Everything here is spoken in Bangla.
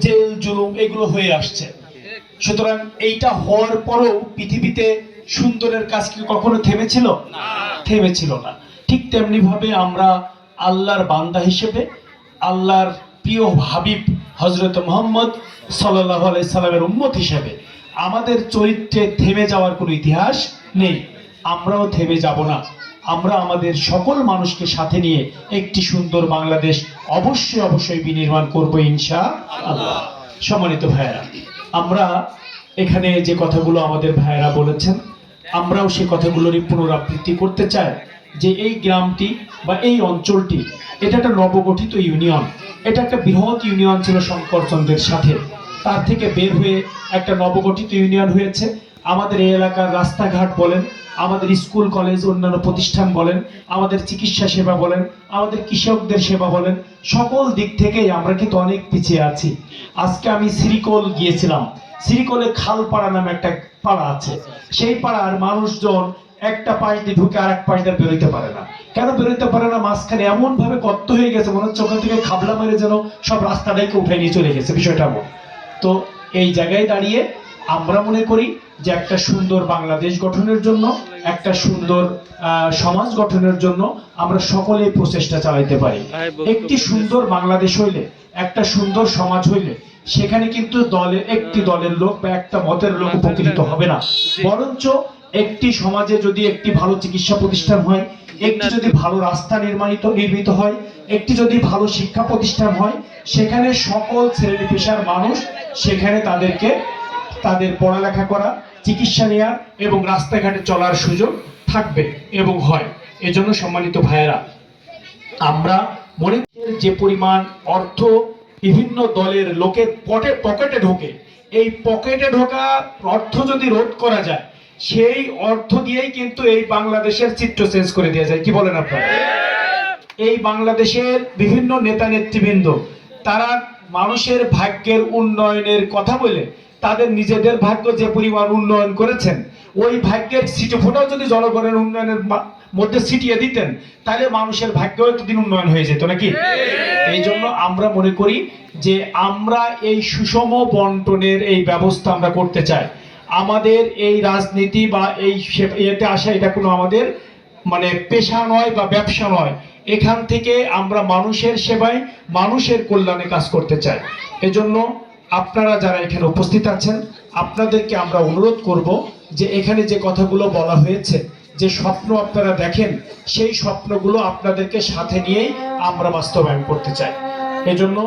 জেল জুলুম এগুলো হয়ে আসছে। সুতরাং এইটা হওয়ার পরেও পৃথিবীতে সুন্দরের কাজ কি কখনো থেমেছিল? থেমেছিল না। ঠিক তেমনি ভাবে আমরা আল্লাহর বান্দা হিসেবে, আল্লাহর প্রিয় হাবিব হযরত মুহাম্মদ সাল্লাল্লাহু আলাইহি সাল্লামের উম্মত হিসেবে আমাদের চরিত্রে থেমে যাওয়ার কোনো ইতিহাস নেই। আমরাও থেমে যাব না। আমরা আমাদের সকল মানুষকে সাথে নিয়ে একটি সুন্দর বাংলাদেশ অবশ্যই বিনির্মাণ করব ইনশাআল্লাহ। সম্মানিত ভাইয়েরা, আমরা এখানে যে কথাগুলো আমাদের ভাইয়েরা বলেছেন, আমরাও সেই কথাগুলোরই পুনরাবৃত্তি করতে চাই যে এই গ্রামটি বা এই অঞ্চলটি এটা একটা নবগঠিত ইউনিয়ন। এটা একটা বৃহৎ ইউনিয়ন ছিল শঙ্করচন্দ্রের সাথে, তার থেকে বের হয়ে একটা নবগঠিত ইউনিয়ন হয়েছে। আমাদের এই এলাকার রাস্তাঘাট বলেন, আমাদের স্কুল কলেজ অন্যান্য প্রতিষ্ঠান বলেন, আমাদের চিকিৎসা সেবা বলেন, আমাদের কৃষকদের সেবা বলেন, সকল দিক থেকেই আমরা কিন্তু অনেক পিছিয়ে আছি। আজকে আমি শ্রীকোল গিয়েছিলাম। শ্রীকোলে খালপাড়া নামে একটা পাড়া আছে। সেই পাড়ার মানুষজন একটা পাশ দিয়ে ঢুকে আর এক পাশ দিয়ে বেরোতে পারে না। কেন বেরোতে পারে না? মাঝখানে এমন ভাবে গর্ত হয়ে গেছে, মনে হচ্ছে ওখান থেকে খাবলা মেরে যেন সব রাস্তাটাকে উঠে নিয়ে চলে গেছে, বিষয়টা এমন। তো এই জায়গায় দাঁড়িয়ে আমরা মনে করি যে একটা সুন্দর বাংলাদেশ গঠনের জন্য, একটা সুন্দর সমাজ গঠনের জন্য আমরা সকলেই প্রচেষ্টা চালাইতে পারি। একটি সুন্দর বাংলাদেশ হইলে, একটা সুন্দর সমাজ হইলে সেখানে কিন্তু একটি দলের লোক বা একটা মতের লোক উপকৃত হবে না, বরঞ্চ একটি সমাজে যদি একটি ভালো চিকিৎসা প্রতিষ্ঠান হয়, একটি যদি ভালো রাস্তা নির্মিত হয়, একটি যদি ভালো শিক্ষা প্রতিষ্ঠান হয়, সেখানে সকল শ্রেণী পেশার মানুষ সেখানে তাদের পড়ালেখা করা, চিকিৎসা নেওয়ার এবং রাস্তাঘাটে চলার সুযোগ থাকবে এবং হয়। এজন্য সম্মানিত ভাইয়েরা, আমরা মনে যে পরিমাণ অর্থ বিভিন্ন দলের লোকের পকেটে ঢোকে, এই পকেটে ঢোকা অর্থ যদি রোধ করা যায়, সেই অর্থ দিয়েই কিন্তু এই বাংলাদেশের চিত্র চেঞ্জ করে দেওয়া যায়। কি বলেন আপনারা? এই বাংলাদেশের বিভিন্ন নেতা নেতৃবৃন্দ তারা মানুষের ভাগ্যের উন্নয়নের কথা বলে তাদের নিজেদের ভাগ্য যে পরিমাণ উন্নয়ন করেছেন, ওই ভাগ্যের ছিটেফোঁটাও যদি জনগণের উন্নয়নের মধ্যে ছিটিয়ে দিতেন, তাহলে মানুষের ভাগ্য একদিন উন্নয়ন হয়ে যেত নাকি? এই জন্য আমরা মনে করি যে আমরা এই সুষম বন্টনের এই ব্যবস্থা আমরা করতে চাই। আমাদের এই রাজনীতি বা এই ইয়েতে আসা এটা কোনো আমাদের মানে পেশা নয় বা ব্যবসা নয়। এখান থেকে আমরা মানুষের সেবায়, মানুষের কল্যাণে কাজ করতে চাই। এজন্য আপনারা যারা এখানে উপস্থিত আছেন, আপনাদেরকে আমরা অনুরোধ করব যে এখানে যে কথাগুলো বলা হয়েছে, যে স্বপ্ন আপনারা দেখেন, সেই স্বপ্নগুলো আপনাদেরকে সাথে নিয়েই আমরা বাস্তবায়ন করতে চাই। এজন্য